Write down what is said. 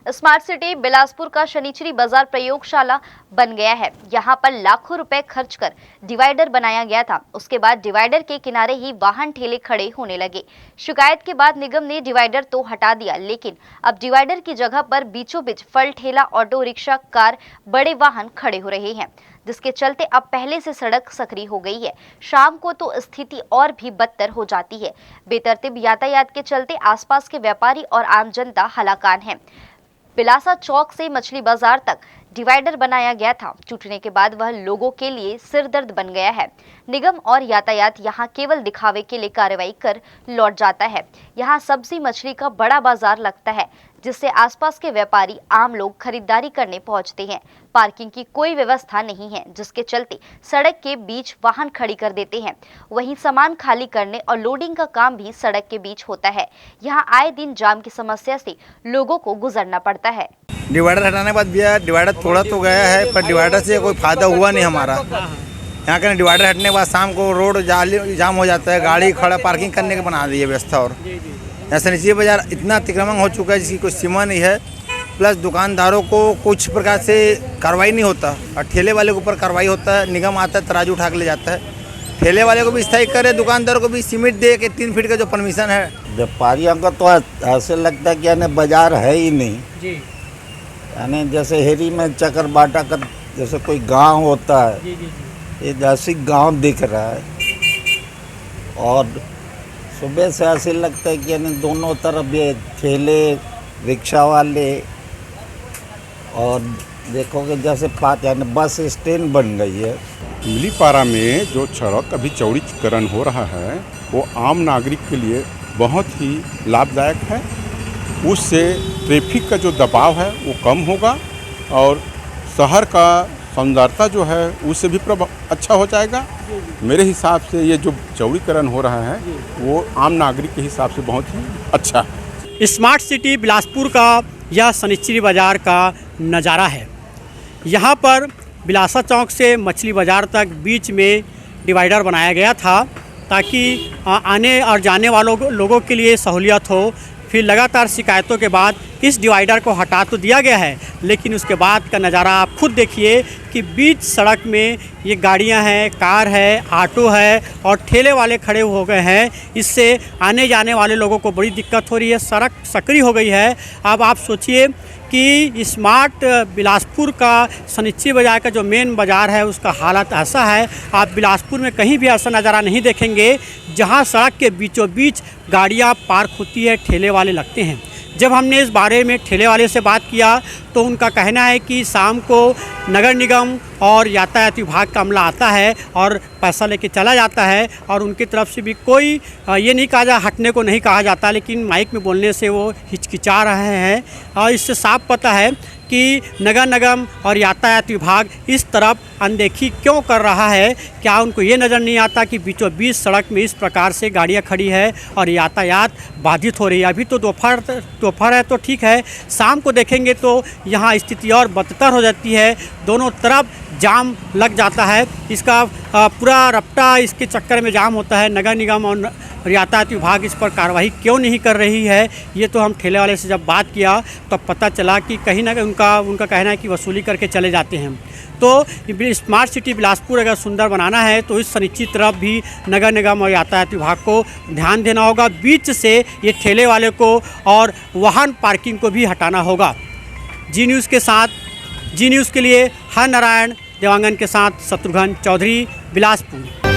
Smart city Bilaspur का शनिचरी बाजार प्रयोगशाला बन गया है। यहाँ पर लाखों रुपए खर्च कर डिवाइडर बनाया गया था। उसके बाद डिवाइडर के किनारे ही वाहन ठेले खड़े होने लगे। शिकायत के बाद निगम ने डिवाइडर तो हटा दिया, लेकिन अब डिवाइडर की जगह पर बीचों बीच फल ठेला, ऑटो रिक्शा, कार, बड़े वाहन खड़े हो रहे हैं, जिसके चलते अब पहले से सड़क सकरी हो गई है। शाम को तो स्थिति और भी बदतर हो जाती है। बेतरतीब यातायात के चलते आसपास के व्यापारी और आम जनता हलाकान है। बिलासा चौक से मछली बाजार तक डिवाइडर बनाया गया था। टूटने के बाद वह लोगों के लिए सिरदर्द बन गया है। निगम और यातायात यहां केवल दिखावे के लिए कार्रवाई कर लौट जाता है। यहां सब्जी मछली का बड़ा बाजार लगता है, जिससे आसपास के व्यापारी, आम लोग खरीदारी करने पहुंचते हैं। पार्किंग की कोई व्यवस्था नहीं है, जिसके चलते सड़क के बीच वाहन खड़ी कर देते हैं। वहीं सामान खाली करने और लोडिंग का काम भी सड़क के बीच होता है। यहाँ आए दिन जाम की समस्या से लोगों को गुजरना पड़ता है। डिवाइडर हटाने के बाद भैया डिवाइडर थोड़ा तो गया है, पर डिवाइडर से कोई फायदा हुआ नहीं हमारा। यहाँ का डिवाइडर हटने के बाद शाम को रोड जाम हो जाता है, गाड़ी खड़ा पार्किंग करने के बना दी है व्यवस्था। और ऐसा निचली बाजार इतना अतिक्रमण हो चुका है जिसकी कोई सीमा नहीं है। प्लस दुकानदारों को कुछ प्रकार से कार्रवाई नहीं होता और ठेले वाले के ऊपर कार्रवाई होता है। निगम आता है, तराजू उठा के ले जाता है। ठेले वाले को भी स्थायी करे, दुकानदारों को भी सीमेंट दे के 3 फीट का जो परमिशन है। व्यापारियों का तो ऐसे लगता है कि यानी बाजार है ही नहीं जी। यानी जैसे हेरी में चक्कर बाटा का जैसे कोई गांव होता है, ये जैसे गांव दिख रहा है। और सुबह से ऐसे लगता है कि यानी दोनों तरफ ये ठेले, रिक्शा वाले, और देखोगे जैसे यानी बस स्टैंड बन गई है। मिलीपारा में जो सड़क अभी चौड़ीकरण हो रहा है वो आम नागरिक के लिए बहुत ही लाभदायक है। उससे ट्रैफिक का जो दबाव है वो कम होगा और शहर का सौंदर्यता जो है उससे भी अच्छा हो जाएगा। मेरे हिसाब से ये जो चौड़ीकरण हो रहा है वो आम नागरिक के हिसाब से बहुत ही अच्छा है। स्मार्ट सिटी बिलासपुर का यह शनिचरी बाजार का नज़ारा है। यहाँ पर बिलासा चौक से मछली बाजार तक बीच में डिवाइडर बनाया गया था ताकि आने और जाने वालों लोगों के लिए सहूलियत हो। फिर लगातार शिकायतों के बाद इस डिवाइडर को हटा तो दिया गया है, लेकिन उसके बाद का नज़ारा आप खुद देखिए कि बीच सड़क में ये गाड़ियां हैं, कार है, ऑटो है और ठेले वाले खड़े हो गए हैं। इससे आने जाने वाले लोगों को बड़ी दिक्कत हो रही है। सड़क सकरी हो गई है। अब आप सोचिए कि स्मार्ट बिलासपुर का शनिचरी बाजार का जो मेन बाज़ार है उसका हालत ऐसा है। आप बिलासपुर में कहीं भी ऐसा नज़ारा नहीं देखेंगे जहां सड़क के बीचों बीच गाड़ियां पार्क होती है, ठेले वाले लगते हैं। जब हमने इस बारे में ठेले वाले से बात किया तो उनका कहना है कि शाम को नगर निगम और यातायात विभाग का अमला आता है और पैसा लेके चला जाता है और उनकी तरफ से भी कोई ये नहीं कहा हटने को नहीं कहा जाता, लेकिन माइक में बोलने से वो हिचकिचा रहे हैं। और इससे साफ पता है कि नगर निगम और यातायात विभाग इस तरफ अनदेखी क्यों कर रहा है। क्या उनको ये नज़र नहीं आता कि बीचों बीच सड़क में इस प्रकार से गाड़ियां खड़ी है और यातायात बाधित हो रही है। अभी तो दोपहर है तो ठीक है, शाम को देखेंगे तो यहाँ स्थिति और बदतर हो जाती है। दोनों तरफ जाम लग जाता है। इसका पूरा रफ्ता इसके चक्कर में जाम होता है। नगर निगम और यातायात विभाग इस पर कार्रवाई क्यों नहीं कर रही है, ये तो हम ठेले वाले से जब बात किया तो पता चला कि कहीं ना कहीं उनका कहना है कि वसूली करके चले जाते हैं। तो स्मार्ट सिटी बिलासपुर अगर सुंदर बनाना है तो इस शनिचरी तरफ भी नगर निगम और यातायात विभाग को ध्यान देना होगा। बीच से ये ठेले वाले को और वाहन पार्किंग को भी हटाना होगा। जी न्यूज़ के लिए हर नारायण देवांगन के साथ शत्रुघ्न चौधरी, बिलासपुर।